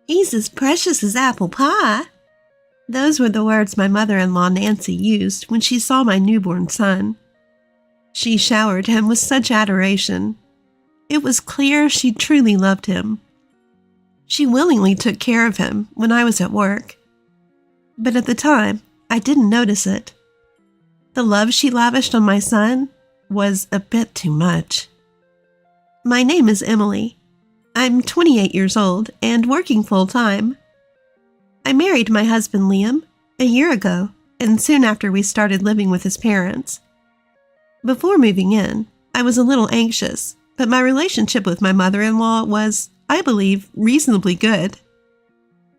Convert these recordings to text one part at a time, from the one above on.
He's as precious as apple pie. Those were the words my mother-in-law Nancy used when she saw my newborn son. She showered him with such adoration. It was clear she truly loved him. She willingly took care of him when I was at work. But at the time, I didn't notice it. The love she lavished on my son was a bit too much. My name is Emily. I'm 28 years old and working full-time. I married my husband Liam a year ago, and soon after we started living with his parents. Before moving in, I was a little anxious, but my relationship with my mother-in-law was, I believe, reasonably good.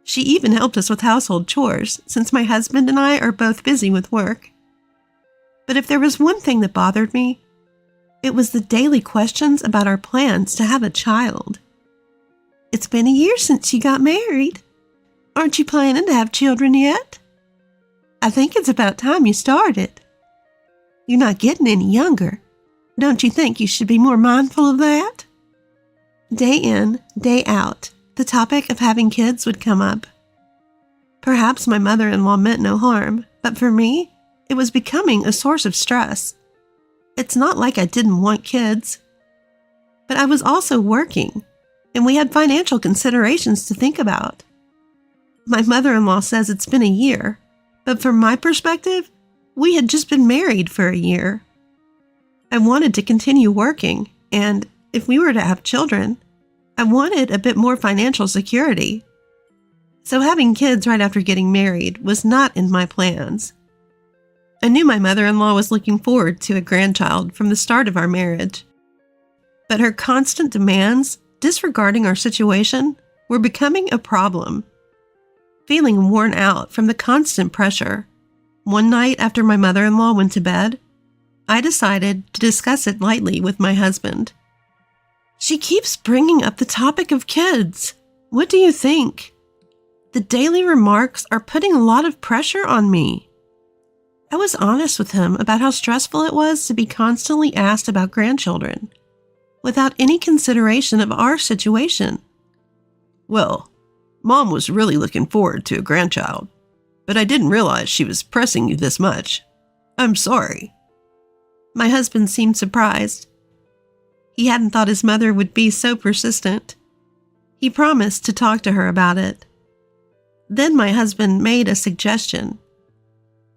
She even helped us with household chores, since my husband and I are both busy with work. But if there was one thing that bothered me, it was the daily questions about our plans to have a child. It's been a year since you got married. Aren't you planning to have children yet? I think it's about time you started. You're not getting any younger. Don't you think you should be more mindful of that? Day in, day out, the topic of having kids would come up. Perhaps my mother-in-law meant no harm, but for me, it was becoming a source of stress. It's not like I didn't want kids. But I was also working, and we had financial considerations to think about. My mother-in-law says it's been a year, but from my perspective, we had just been married for a year. I wanted to continue working, and if we were to have children, I wanted a bit more financial security. So having kids right after getting married was not in my plans. I knew my mother-in-law was looking forward to a grandchild from the start of our marriage. But her constant demands, disregarding our situation, were becoming a problem. Feeling worn out from the constant pressure, one night after my mother-in-law went to bed, I decided to discuss it lightly with my husband. She keeps bringing up the topic of kids. What do you think? The daily remarks are putting a lot of pressure on me. I was honest with him about how stressful it was to be constantly asked about grandchildren, without any consideration of our situation. Well, Mom was really looking forward to a grandchild, but I didn't realize she was pressing you this much. I'm sorry. My husband seemed surprised. He hadn't thought his mother would be so persistent. He promised to talk to her about it. Then my husband made a suggestion.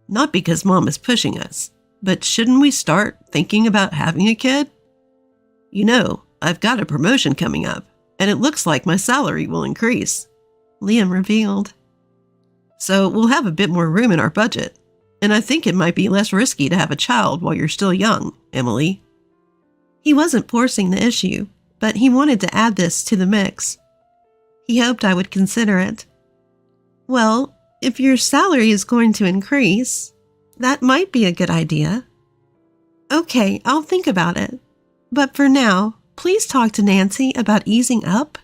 Not because Mom is pushing us, but shouldn't we start thinking about having a kid? You know, I've got a promotion coming up, and it looks like my salary will increase, Liam revealed. So we'll have a bit more room in our budget, and I think it might be less risky to have a child while you're still young, Emily. He wasn't forcing the issue, but he wanted to add this to the mix. He hoped I would consider it. Well, if your salary is going to increase, that might be a good idea. Okay, I'll think about it. But for now, please talk to Nancy about easing up.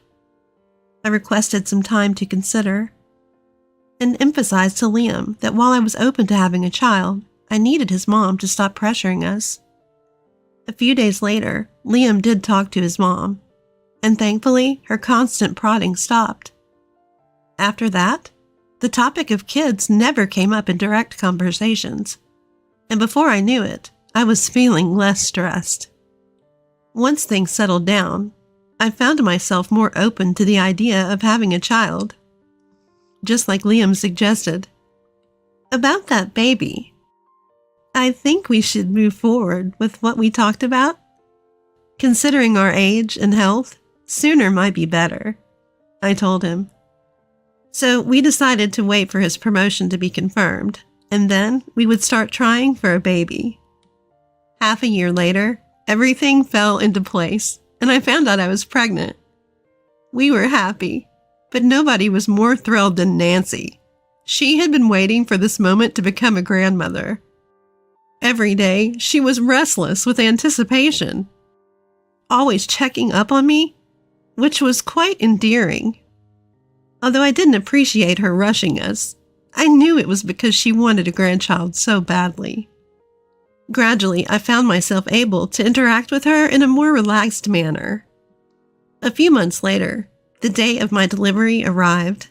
I requested some time to consider, and emphasized to Liam that while I was open to having a child, I needed his mom to stop pressuring us. A few days later, Liam did talk to his mom, and thankfully, her constant prodding stopped. After that, the topic of kids never came up in direct conversations, and before I knew it, I was feeling less stressed. Once things settled down, I found myself more open to the idea of having a child, just like Liam suggested. About that baby, I think we should move forward with what we talked about. Considering our age and health, sooner might be better, I told him. So we decided to wait for his promotion to be confirmed, and then we would start trying for a baby. Half a year later, everything fell into place, and I found out I was pregnant. We were happy, but nobody was more thrilled than Nancy. She had been waiting for this moment to become a grandmother. Every day, she was restless with anticipation, always checking up on me, which was quite endearing. Although I didn't appreciate her rushing us, I knew it was because she wanted a grandchild so badly. Gradually, I found myself able to interact with her in a more relaxed manner. A few months later, The day of my delivery arrived.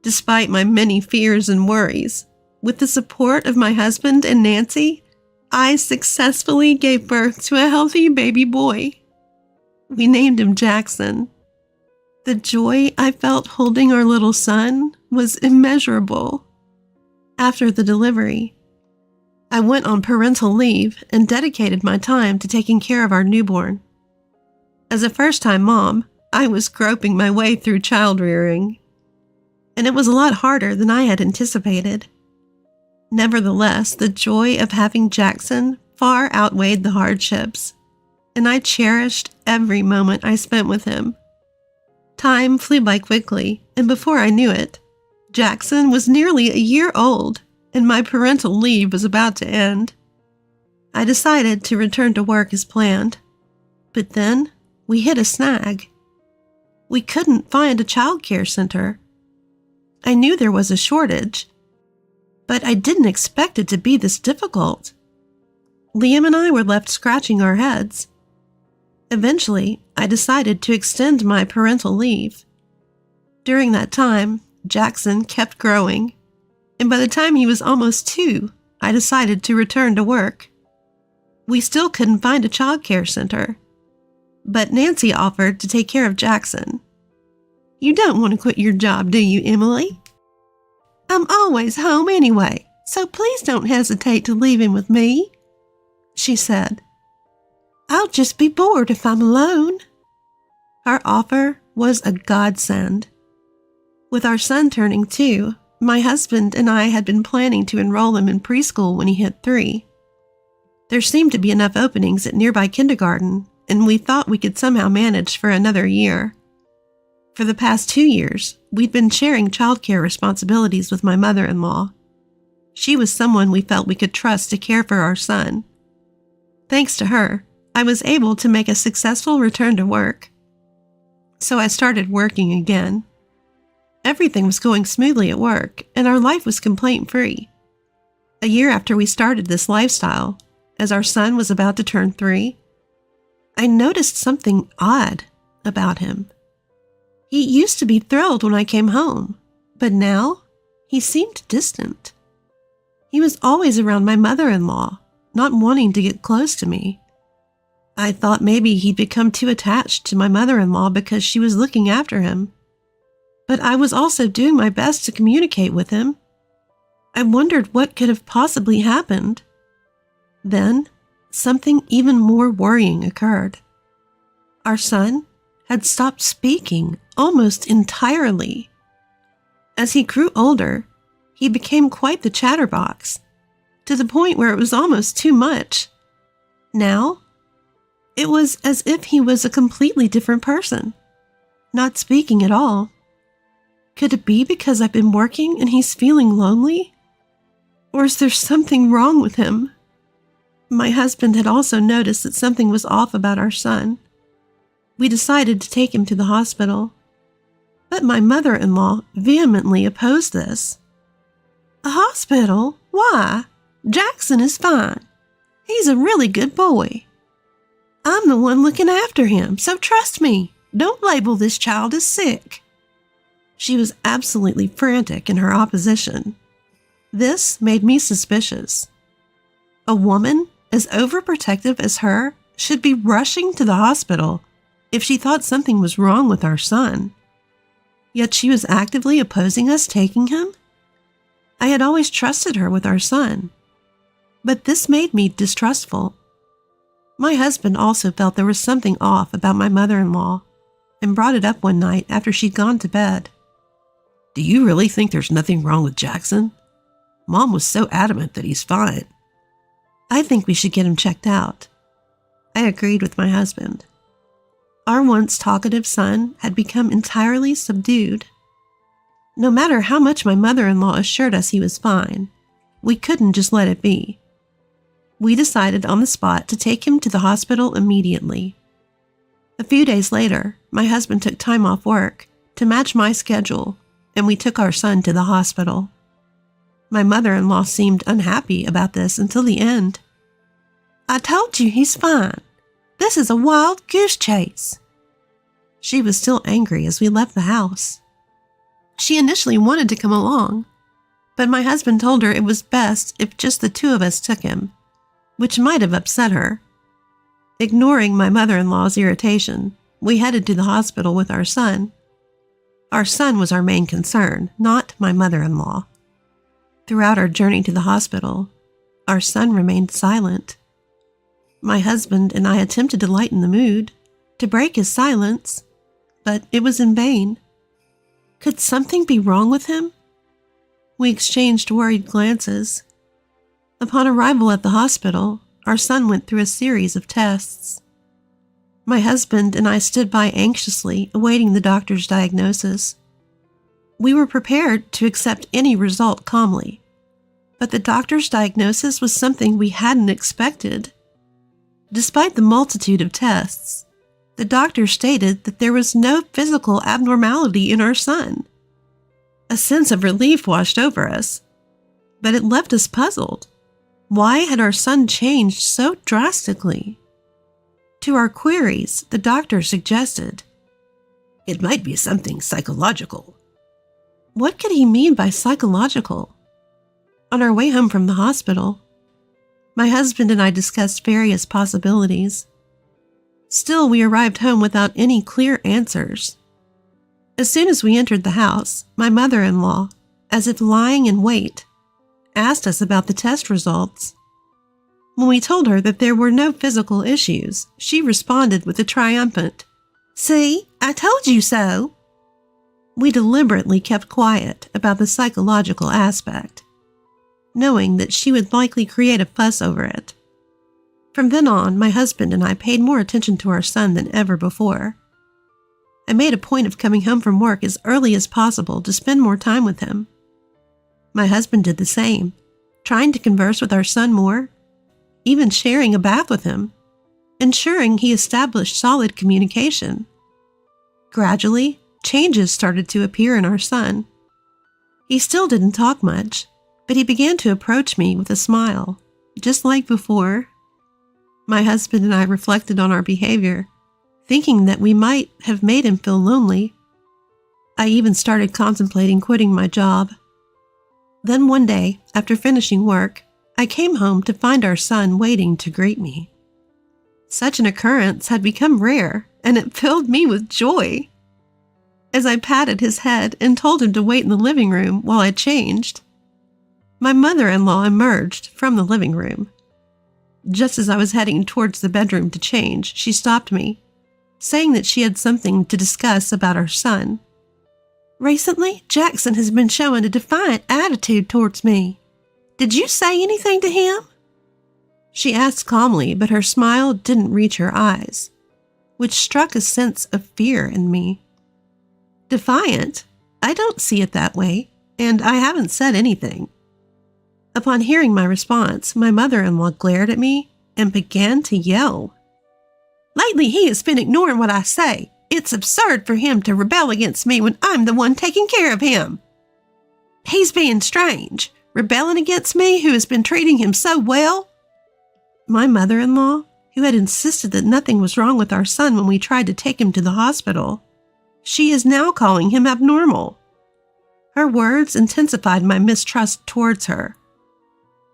Despite my many fears and worries, with the support of my husband and Nancy, I successfully gave birth to a healthy baby boy. We named him Jackson. The joy I felt holding our little son was immeasurable. After the delivery, I went on parental leave and dedicated my time to taking care of our newborn. As a first-time mom, I was groping my way through child rearing, and it was a lot harder than I had anticipated. Nevertheless, the joy of having Jackson far outweighed the hardships, and I cherished every moment I spent with him. Time flew by quickly, and before I knew it, Jackson was nearly a year old, and my parental leave was about to end. I decided to return to work as planned, but then we hit a snag. We couldn't find a child care center. I knew there was a shortage, but I didn't expect it to be this difficult. Liam and I were left scratching our heads. Eventually, I decided to extend my parental leave. During that time, Jackson kept growing, and by the time he was almost 2, I decided to return to work. We still couldn't find a child care center, but Nancy offered to take care of Jackson. "You don't want to quit your job, do you, Emily? I'm always home anyway, so please don't hesitate to leave him with me," she said. "I'll just be bored if I'm alone." Her offer was a godsend. With our son turning 2, my husband and I had been planning to enroll him in preschool when he hit 3. There seemed to be enough openings at nearby kindergarten, and we thought we could somehow manage for another year. For the past 2 years, we'd been sharing childcare responsibilities with my mother-in-law. She was someone we felt we could trust to care for our son. Thanks to her, I was able to make a successful return to work. So I started working again. Everything was going smoothly at work, and our life was complaint-free. A year after we started this lifestyle, as our son was about to turn 3, I noticed something odd about him. He used to be thrilled when I came home, but now he seemed distant. He was always around my mother-in-law, not wanting to get close to me. I thought maybe he'd become too attached to my mother-in-law because she was looking after him. But I was also doing my best to communicate with him. I wondered what could have possibly happened. Then, something even more worrying occurred. Our son had stopped speaking almost entirely. As he grew older, he became quite the chatterbox, to the point where it was almost too much. Now, it was as if he was a completely different person, not speaking at all. Could it be because I've been working and he's feeling lonely? Or is there something wrong with him? My husband had also noticed that something was off about our son. We decided to take him to the hospital, but my mother-in-law vehemently opposed this. "A hospital? Why? Jackson is fine. He's a really good boy. I'm the one looking after him, so trust me. Don't label this child as sick." She was absolutely frantic in her opposition. This made me suspicious. A woman as overprotective as her should be rushing to the hospital if she thought something was wrong with our son. Yet she was actively opposing us taking him? I had always trusted her with our son, but this made me distrustful. My husband also felt there was something off about my mother-in-law and brought it up one night after she'd gone to bed. "Do you really think there's nothing wrong with Jackson? Mom was so adamant that he's fine." "I think we should get him checked out." I agreed with my husband. Our once talkative son had become entirely subdued. No matter how much my mother-in-law assured us he was fine, we couldn't just let it be. We decided on the spot to take him to the hospital immediately. A few days later, my husband took time off work to match my schedule, and we took our son to the hospital. My mother-in-law seemed unhappy about this until the end. "I told you he's fine. This is a wild goose chase." She was still angry as we left the house. She initially wanted to come along, but my husband told her it was best if just the two of us took him, which might have upset her. Ignoring my mother-in-law's irritation, we headed to the hospital with our son. Our son was our main concern, not my mother-in-law. Throughout our journey to the hospital, our son remained silent. My husband and I attempted to lighten the mood, to break his silence, but it was in vain. Could something be wrong with him? We exchanged worried glances. Upon arrival at the hospital, our son went through a series of tests. My husband and I stood by anxiously, awaiting the doctor's diagnosis. We were prepared to accept any result calmly, but the doctor's diagnosis was something we hadn't expected. Despite the multitude of tests, the doctor stated that there was no physical abnormality in our son. A sense of relief washed over us, but it left us puzzled. Why had our son changed so drastically? To our queries, the doctor suggested, "It might be something psychological." What could he mean by psychological? On our way home from the hospital, my husband and I discussed various possibilities. Still, we arrived home without any clear answers. As soon as we entered the house, my mother-in-law, as if lying in wait, asked us about the test results. When we told her that there were no physical issues, she responded with a triumphant, "See, I told you so." We deliberately kept quiet about the psychological aspect, knowing that she would likely create a fuss over it. From then on, my husband and I paid more attention to our son than ever before. I made a point of coming home from work as early as possible to spend more time with him. My husband did the same, trying to converse with our son more, even sharing a bath with him, ensuring he established solid communication. Gradually, changes started to appear in our son. He still didn't talk much, but he began to approach me with a smile, just like before. My husband and I reflected on our behavior, thinking that we might have made him feel lonely. I even started contemplating quitting my job. Then one day, after finishing work, I came home to find our son waiting to greet me. Such an occurrence had become rare, and it filled me with joy. As I patted his head and told him to wait in the living room while I changed, my mother-in-law emerged from the living room. Just as I was heading towards the bedroom to change, she stopped me, saying that she had something to discuss about our son. "Recently, Jackson has been showing a defiant attitude towards me. Did you say anything to him?" She asked calmly, but her smile didn't reach her eyes, which struck a sense of fear in me. Defiant? I don't see it that way, and I haven't said anything. Upon hearing my response, my mother-in-law glared at me and began to yell. "Lately, he has been ignoring what I say. It's absurd for him to rebel against me when I'm the one taking care of him. He's being strange, rebelling against me who has been treating him so well." My mother-in-law, who had insisted that nothing was wrong with our son when we tried to take him to the hospital, she is now calling him abnormal. Her words intensified my mistrust towards her.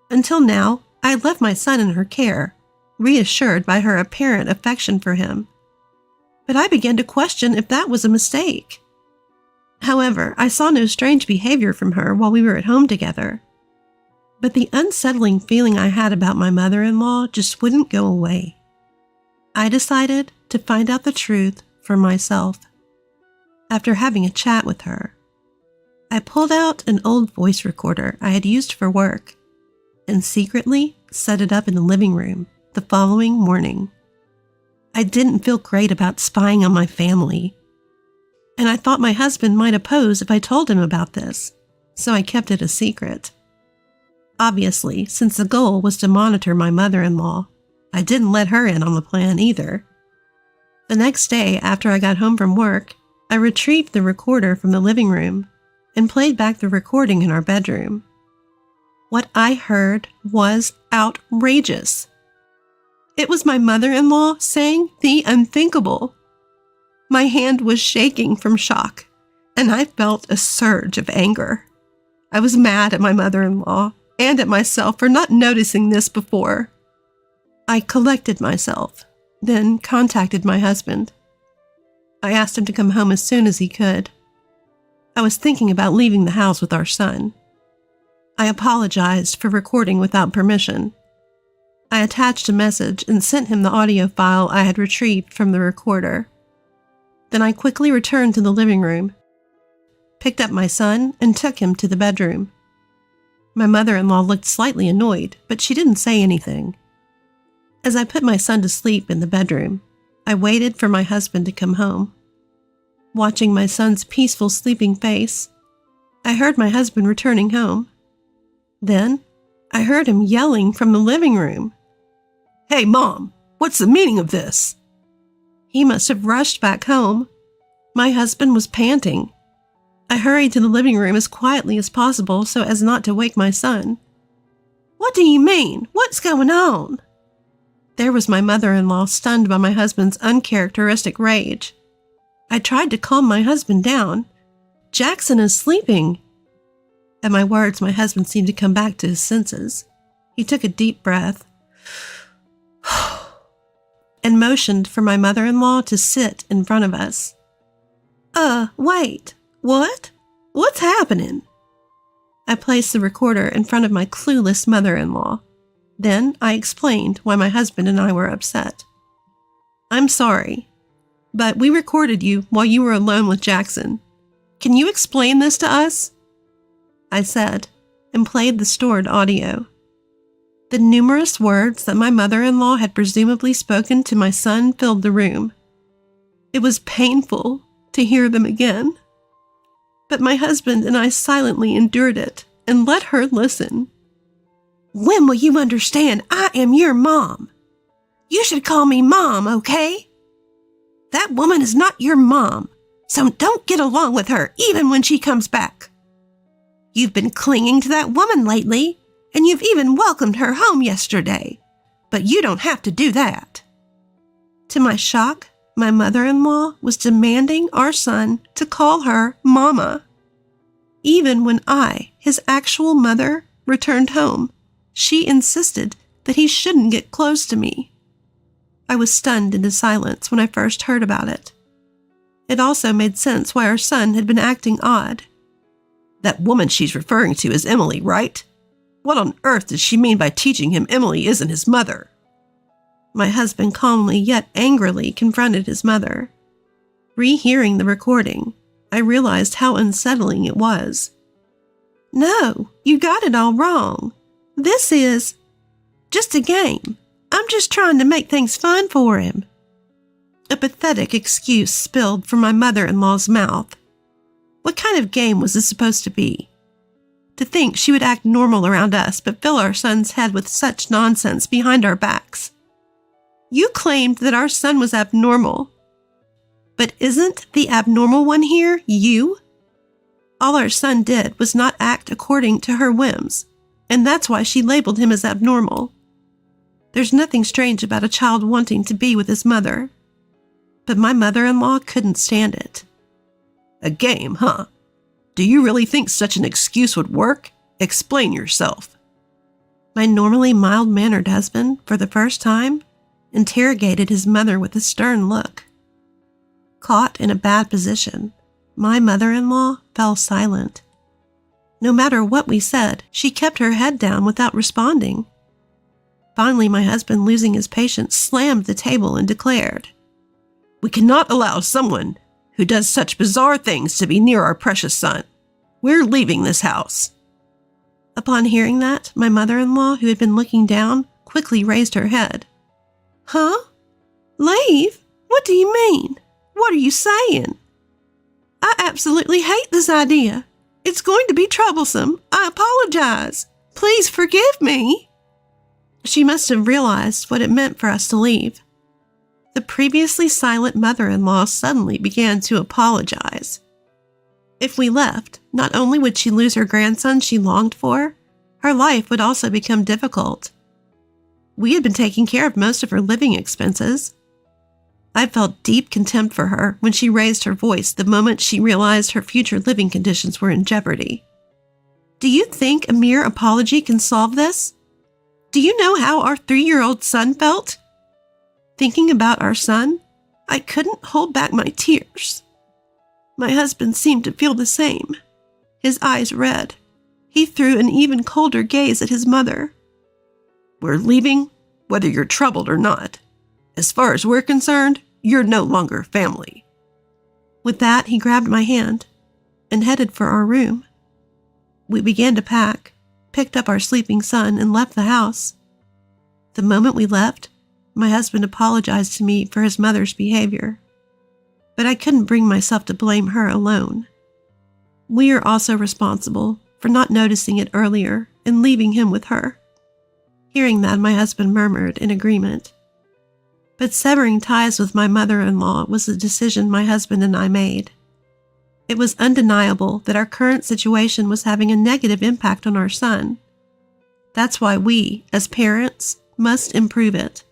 Until now, I left my son in her care, reassured by her apparent affection for him. But I began to question if that was a mistake. However, I saw no strange behavior from her while we were at home together. But the unsettling feeling I had about my mother-in-law just wouldn't go away. I decided to find out the truth for myself. After having a chat with her, I pulled out an old voice recorder I had used for work and secretly set it up in the living room the following morning. I didn't feel great about spying on my family, and I thought my husband might oppose if I told him about this, so I kept it a secret. Obviously, since the goal was to monitor my mother-in-law, I didn't let her in on the plan either. The next day, after I got home from work, I retrieved the recorder from the living room and played back the recording in our bedroom. What I heard was outrageous. It was my mother-in-law saying the unthinkable. My hand was shaking from shock, and I felt a surge of anger. I was mad at my mother-in-law and at myself for not noticing this before. I collected myself, then contacted my husband. I asked him to come home as soon as he could. I was thinking about leaving the house with our son. I apologized for recording without permission. I attached a message and sent him the audio file I had retrieved from the recorder. Then I quickly returned to the living room, picked up my son, and took him to the bedroom. My mother-in-law looked slightly annoyed, but she didn't say anything. As I put my son to sleep in the bedroom, I waited for my husband to come home. Watching my son's peaceful sleeping face, I heard my husband returning home. Then, I heard him yelling from the living room. "Hey, Mom, what's the meaning of this?" He must have rushed back home. My husband was panting. I hurried to the living room as quietly as possible so as not to wake my son. "What do you mean? What's going on?" There was my mother-in-law, stunned by my husband's uncharacteristic rage. I tried to calm my husband down. "Jackson is sleeping." At my words, my husband seemed to come back to his senses. He took a deep breath and motioned for my mother-in-law to sit in front of us. Wait, what? What's happening?" I placed the recorder in front of my clueless mother-in-law. Then I explained why my husband and I were upset. "I'm sorry, but we recorded you while you were alone with Jackson. Can you explain this to us?" I said, and played the stored audio. The numerous words that my mother-in-law had presumably spoken to my son filled the room. It was painful to hear them again. But my husband and I silently endured it and let her listen. "When will you understand I am your mom? You should call me Mom, okay? That woman is not your mom, so don't get along with her even when she comes back. You've been clinging to that woman lately, and you've even welcomed her home yesterday, but you don't have to do that." To my shock, my mother-in-law was demanding our son to call her Mama. Even when I, his actual mother, returned home, she insisted that he shouldn't get close to me. I was stunned into silence when I first heard about it. It also made sense why our son had been acting odd. "That woman she's referring to is Emily, right? What on earth does she mean by teaching him Emily isn't his mother?" My husband calmly yet angrily confronted his mother. Rehearing the recording, I realized how unsettling it was. "No, you got it all wrong. This is just a game. I'm just trying to make things fun for him." A pathetic excuse spilled from my mother-in-law's mouth. What kind of game was this supposed to be? To think she would act normal around us but fill our son's head with such nonsense behind our backs. You claimed that our son was abnormal. But isn't the abnormal one here you? All our son did was not act according to her whims, and that's why she labeled him as abnormal. There's nothing strange about a child wanting to be with his mother. But my mother-in-law couldn't stand it. "A game, huh? Do you really think such an excuse would work? Explain yourself." My normally mild-mannered husband, for the first time, interrogated his mother with a stern look. Caught in a bad position, my mother-in-law fell silent. No matter what we said, she kept her head down without responding. Finally, my husband, losing his patience, slammed the table and declared, "We cannot allow someone who does such bizarre things to be near our precious son. We're leaving this house." Upon hearing that, my mother-in-law, who had been looking down, quickly raised her head. "Huh? Leave? What do you mean? What are you saying? I absolutely hate this idea. It's going to be troublesome. I apologize. Please forgive me." She must have realized what it meant for us to leave. The previously silent mother-in-law suddenly began to apologize. If we left, not only would she lose her grandson she longed for, her life would also become difficult. We had been taking care of most of her living expenses. I felt deep contempt for her when she raised her voice the moment she realized her future living conditions were in jeopardy. Do you think a mere apology can solve this? Do you know how our 3-year-old son felt? Thinking about our son, I couldn't hold back my tears. My husband seemed to feel the same. His eyes red. He threw an even colder gaze at his mother. We're leaving, whether you're troubled or not. As far as we're concerned, you're no longer family. With that, he grabbed my hand and headed for our room. We began to pack, picked up our sleeping son, and left the house. The moment we left, my husband apologized to me for his mother's behavior, but I couldn't bring myself to blame her alone. We are also responsible for not noticing it earlier and leaving him with her. Hearing that, my husband murmured in agreement. But severing ties with my mother-in-law was a decision my husband and I made. It was undeniable that our current situation was having a negative impact on our son. That's why we, as parents, must improve it.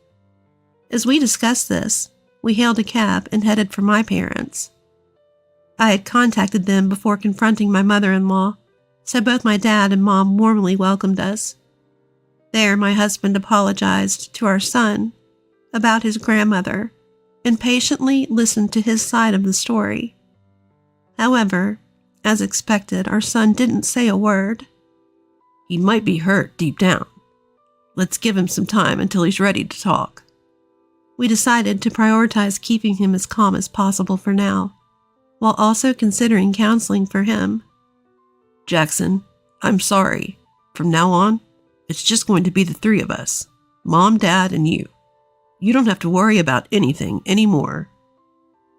As we discussed this, we hailed a cab and headed for my parents. I had contacted them before confronting my mother-in-law, so both my dad and mom warmly welcomed us. There, my husband apologized to our son about his grandmother and patiently listened to his side of the story. However, as expected, our son didn't say a word. He might be hurt deep down. Let's give him some time until he's ready to talk. We decided to prioritize keeping him as calm as possible for now, while also considering counseling for him. Jackson, I'm sorry. From now on, it's just going to be the 3 of us. Mom, Dad, and you. You don't have to worry about anything anymore.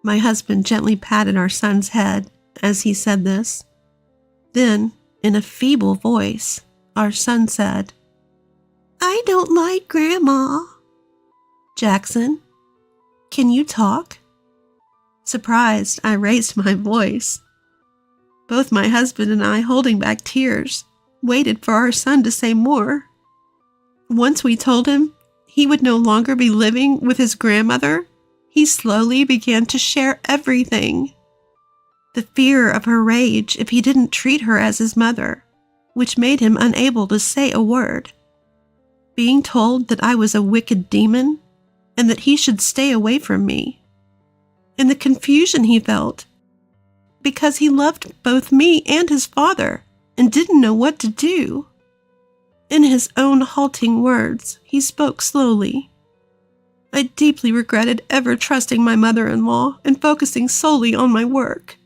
My husband gently patted our son's head as he said this. Then, in a feeble voice, our son said, "I don't like Grandma." "Jackson, can you talk?" Surprised, I raised my voice. Both my husband and I, holding back tears, waited for our son to say more. Once we told him he would no longer be living with his grandmother, he slowly began to share everything. The fear of her rage if he didn't treat her as his mother, which made him unable to say a word. Being told that I was a wicked demon and that he should stay away from me. And the confusion he felt because he loved both me and his father and didn't know what to do. In his own halting words, he spoke slowly. I deeply regretted ever trusting my mother-in-law and focusing solely on my work.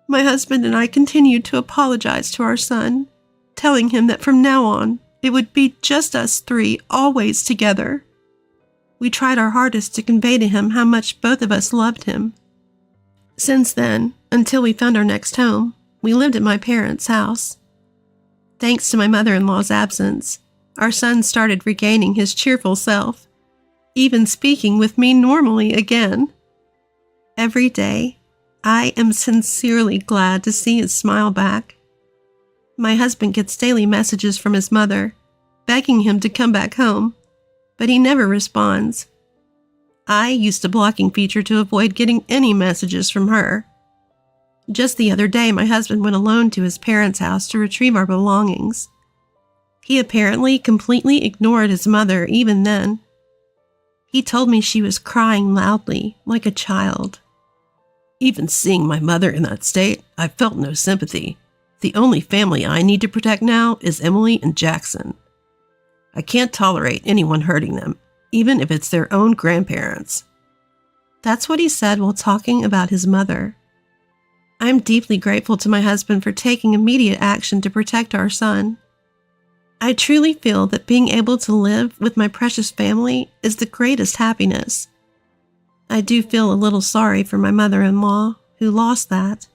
My husband and I continued to apologize to our son, telling him that from now on, it would be just us 3 always together. We tried our hardest to convey to him how much both of us loved him. Since then, until we found our next home, we lived at my parents' house. Thanks to my mother-in-law's absence, our son started regaining his cheerful self, even speaking with me normally again. Every day, I am sincerely glad to see his smile back. My husband gets daily messages from his mother, begging him to come back home, but he never responds. I used a blocking feature to avoid getting any messages from her. Just the other day, my husband went alone to his parents' house to retrieve our belongings. He apparently completely ignored his mother even then. He told me she was crying loudly, like a child. Even seeing my mother in that state, I felt no sympathy. The only family I need to protect now is Emily and Jackson. I can't tolerate anyone hurting them, even if it's their own grandparents. That's what he said while talking about his mother. I'm deeply grateful to my husband for taking immediate action to protect our son. I truly feel that being able to live with my precious family is the greatest happiness. I do feel a little sorry for my mother-in-law, who lost that.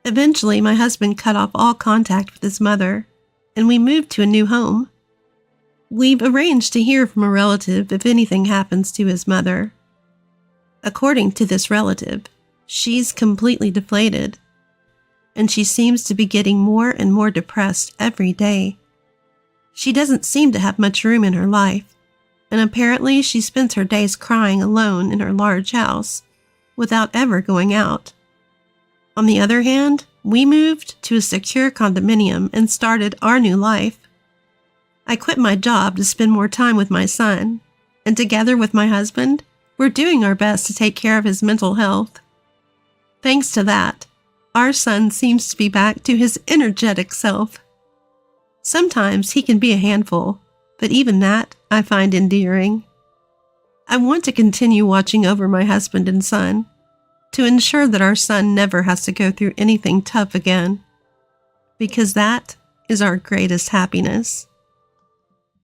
Eventually, my husband cut off all contact with his mother, and we moved to a new home. We've arranged to hear from a relative if anything happens to his mother. According to this relative, she's completely deflated, and she seems to be getting more and more depressed every day. She doesn't seem to have much room in her life, and apparently she spends her days crying alone in her large house without ever going out. On the other hand, we moved to a secure condominium and started our new life. I quit my job to spend more time with my son, and together with my husband, we're doing our best to take care of his mental health. Thanks to that, our son seems to be back to his energetic self. Sometimes he can be a handful, but even that I find endearing. I want to continue watching over my husband and son to ensure that our son never has to go through anything tough again, because that is our greatest happiness.